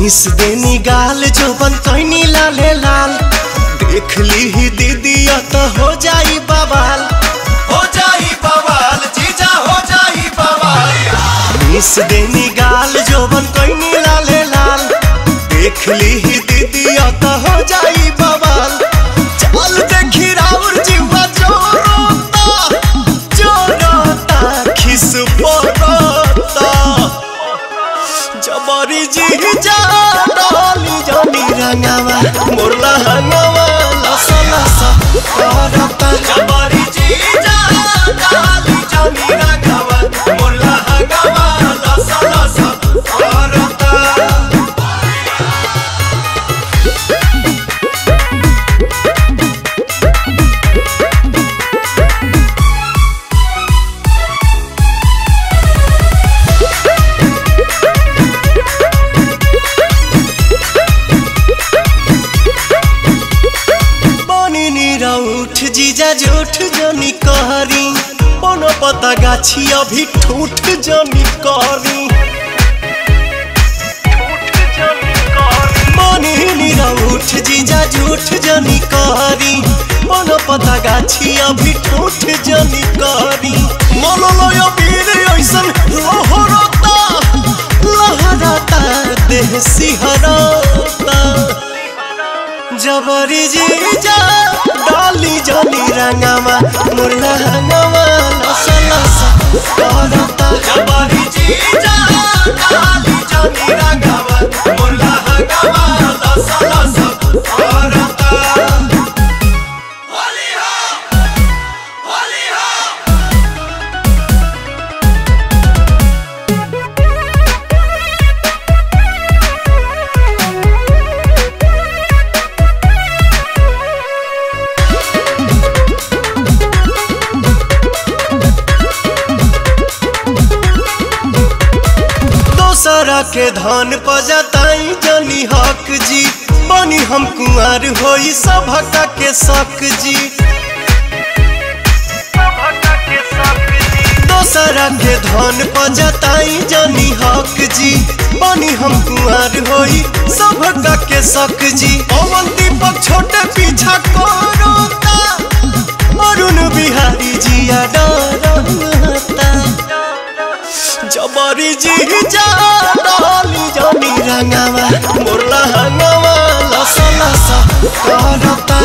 Miss देनी गाल जोबन कैनी लाले लाल देख ली ही दीदी तो हो जाई बवाल जीजा हो जाई बवाल। मिस देनी गाल जोबन कैनी लाले लाल देख ली ही दीदी तो हो जाई बवाल। चल देखी राउर जीवा जोरोता खिस पड़ता जबरी जीजा डाली जानी रंगावा मोरला हंगावा लसा लसा करता जबरी जीजा डाली जानी रंगावा मोरला हंगावा लसा लसा करता। उठ जीजा झूठ जनी कहरी कोनो पता गाछी अभी ठूठ जनी कहरी उठ जीजा झूठ जनी कहरी कोनो पता गाछी अभी ठूठ जनी कहरी मनोलय वीर ऐसन लहराता देह सिहराता जबरी जीजा डाली जानी रंगावा मुरला हंगावा लसा लसा करता जबरी जीजा डाली जानी रंगावा मुरला हंगावा लसा लसा करता। होली हो होली हो दोसरा के धान पजताई जनी हक जी बनी हम कुंवर होई सभका के शक जी। दोसरा के धान पजताई जनी हक जी बनी हम कुंवर होई सभका के शक जी। पवन दीपक छोटे पीछा कोरोता अरुण बिहारी जिया डरता जबरी जीजा डाली जानी रंगावा मोरला हंगावा लसा लसा करता।